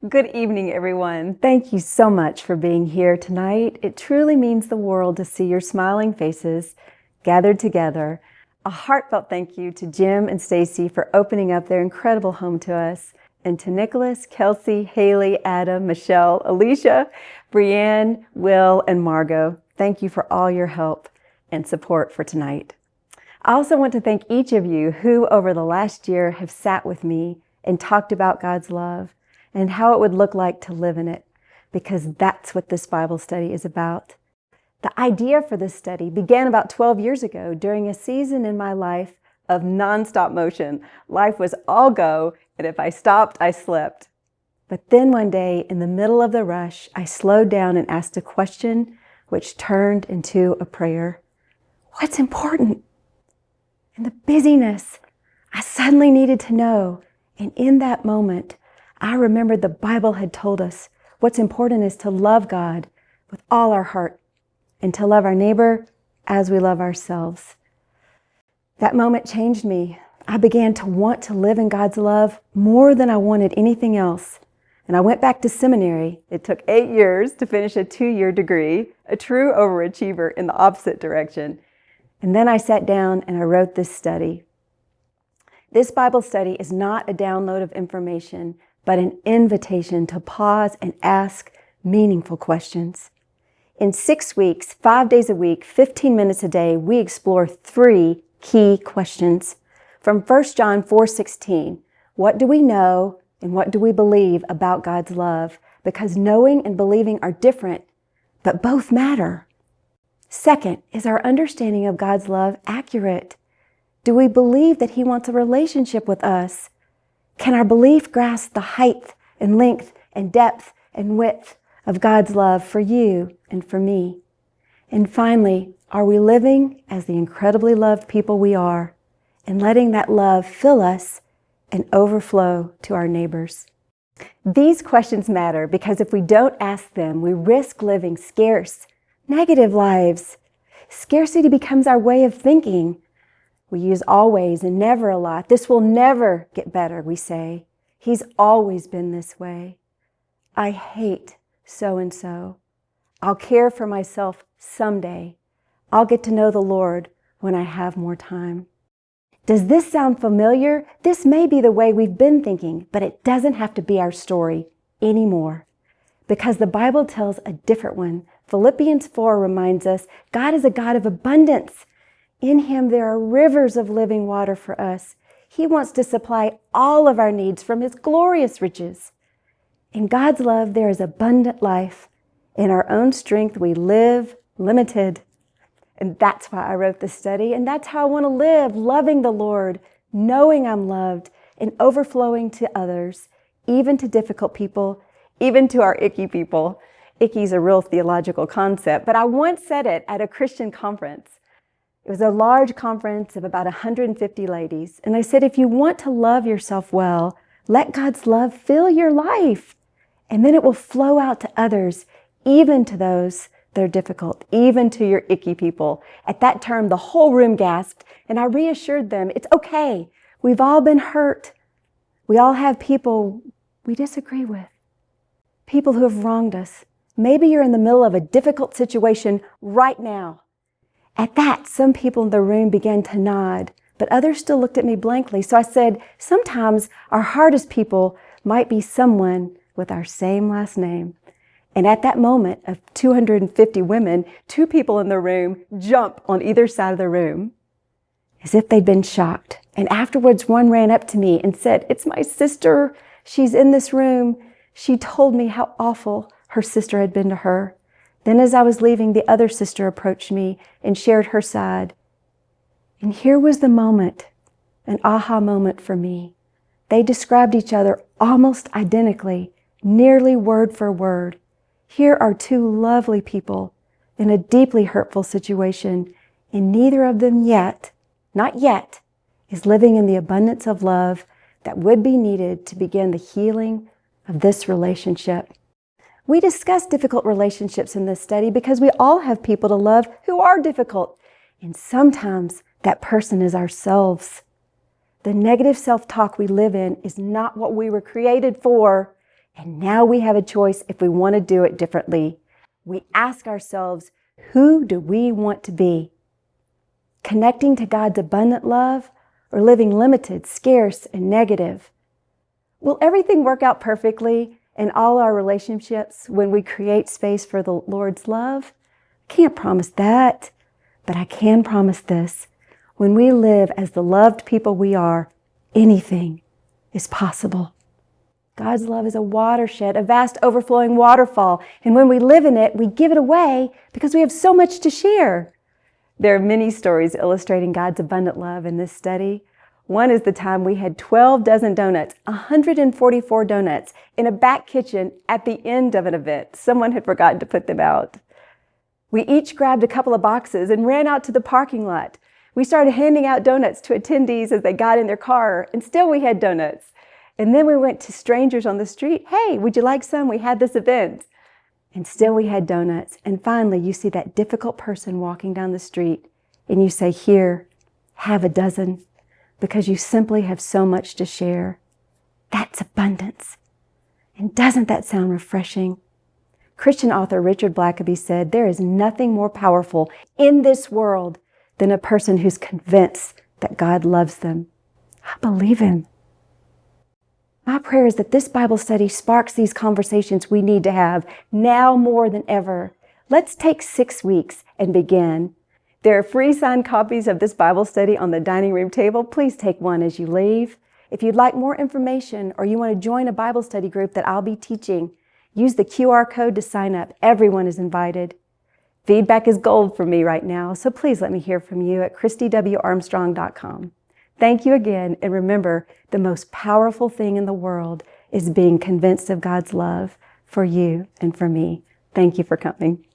Good evening, everyone. Thank you so much for being here tonight. It truly means the world to see your smiling faces gathered together. A heartfelt thank you to Jim and Stacy for opening up their incredible home to us, and to Nicholas, Kelsey, Haley, Adam, Michelle, Alicia, Brianne, Will, and Margot. Thank you for all your help and support for tonight. I also want to thank each of you who over the last year have sat with me and talked about God's love and how it would look like to live in it, because that's what this Bible study is about. The idea for this study began about 12 years ago during a season in my life of nonstop motion. Life was all go, and if I stopped, I slept. But then one day, in the middle of the rush, I slowed down and asked a question which turned into a prayer. What's important? In the busyness, I suddenly needed to know, and in that moment, I remembered the Bible had told us what's important is to love God with all our heart and to love our neighbor as we love ourselves. That moment changed me. I began to want to live in God's love more than I wanted anything else. And I went back to seminary. It took 8 years to finish a 2-year degree, a true overachiever in the opposite direction. And then I sat down and I wrote this study. This Bible study is not a download of information, but an invitation to pause and ask meaningful questions. In 6 weeks, 5 days a week, 15 minutes a day, we explore 3 key questions. From 1 John 4:16, what do we know and what do we believe about God's love? Because knowing and believing are different, but both matter. Second, is our understanding of God's love accurate? Do we believe that He wants a relationship with us? Can our belief grasp the height and length and depth and width of God's love for you and for me? And finally, are we living as the incredibly loved people we are and letting that love fill us and overflow to our neighbors? These questions matter because if we don't ask them, we risk living scarce, negative lives. Scarcity becomes our way of thinking. We use always and never a lot. This will never get better, we say. He's always been this way. I hate so-and-so. I'll care for myself someday. I'll get to know the Lord when I have more time. Does this sound familiar? This may be the way we've been thinking, but it doesn't have to be our story anymore, because the Bible tells a different one. Philippians 4 reminds us God is a God of abundance. In Him there are rivers of living water for us. He wants to supply all of our needs from His glorious riches. In God's love there is abundant life. In our own strength we live limited. And that's why I wrote this study, and that's how I want to live, loving the Lord, knowing I'm loved, and overflowing to others, even to difficult people, even to our icky people. Icky's a real theological concept, but I once said it at a Christian conference. It was a large conference of about 150 ladies, and I said, if you want to love yourself well, let God's love fill your life, and then it will flow out to others, even to those that are difficult, even to your icky people. At that term, the whole room gasped, and I reassured them, it's okay. We've all been hurt. We all have people we disagree with, people who have wronged us. Maybe you're in the middle of a difficult situation right now. At that, some people in the room began to nod, but others still looked at me blankly. So I said, sometimes our hardest people might be someone with our same last name. And at that moment of 250 women, 2 people in the room jump on either side of the room as if they'd been shocked. And afterwards, one ran up to me and said, it's my sister. She's in this room. She told me how awful her sister had been to her. Then as I was leaving, the other sister approached me and shared her side. And here was the moment, an aha moment for me. They described each other almost identically, nearly word for word. Here are 2 lovely people in a deeply hurtful situation, and neither of them yet, not yet, is living in the abundance of love that would be needed to begin the healing of this relationship. We discuss difficult relationships in this study because we all have people to love who are difficult, and sometimes that person is ourselves. The negative self-talk we live in is not what we were created for. And now we have a choice if we want to do it differently. We ask ourselves, who do we want to be? Connecting to God's abundant love or living limited, scarce, and negative? Will everything work out perfectly in all our relationships when we create space for the Lord's love? I can't promise that, but I can promise this. When we live as the loved people we are, anything is possible. God's love is a watershed, a vast overflowing waterfall. And when we live in it, we give it away because we have so much to share. There are many stories illustrating God's abundant love in this study. One is the time we had 12 dozen donuts, 144 donuts, in a back kitchen at the end of an event. Someone had forgotten to put them out. We each grabbed a couple of boxes and ran out to the parking lot. We started handing out donuts to attendees as they got in their car, and still we had donuts. And then we went to strangers on the street. Hey, would you like some? We had this event. And still we had donuts. And finally, you see that difficult person walking down the street, and you say, here, have a dozen, because you simply have so much to share. That's abundance. And doesn't that sound refreshing? Christian author Richard Blackaby said, there is nothing more powerful in this world than a person who's convinced that God loves them. I believe him. My prayer is that this Bible study sparks these conversations we need to have now more than ever. Let's take 6 weeks and begin. There are free signed copies of this Bible study on the dining room table. Please take one as you leave. If you'd like more information or you want to join a Bible study group that I'll be teaching, use the QR code to sign up. Everyone is invited. Feedback is gold for me right now, so please let me hear from you at KristyWArmstrong.com. Thank you again, and remember, the most powerful thing in the world is being convinced of God's love for you and for me. Thank you for coming.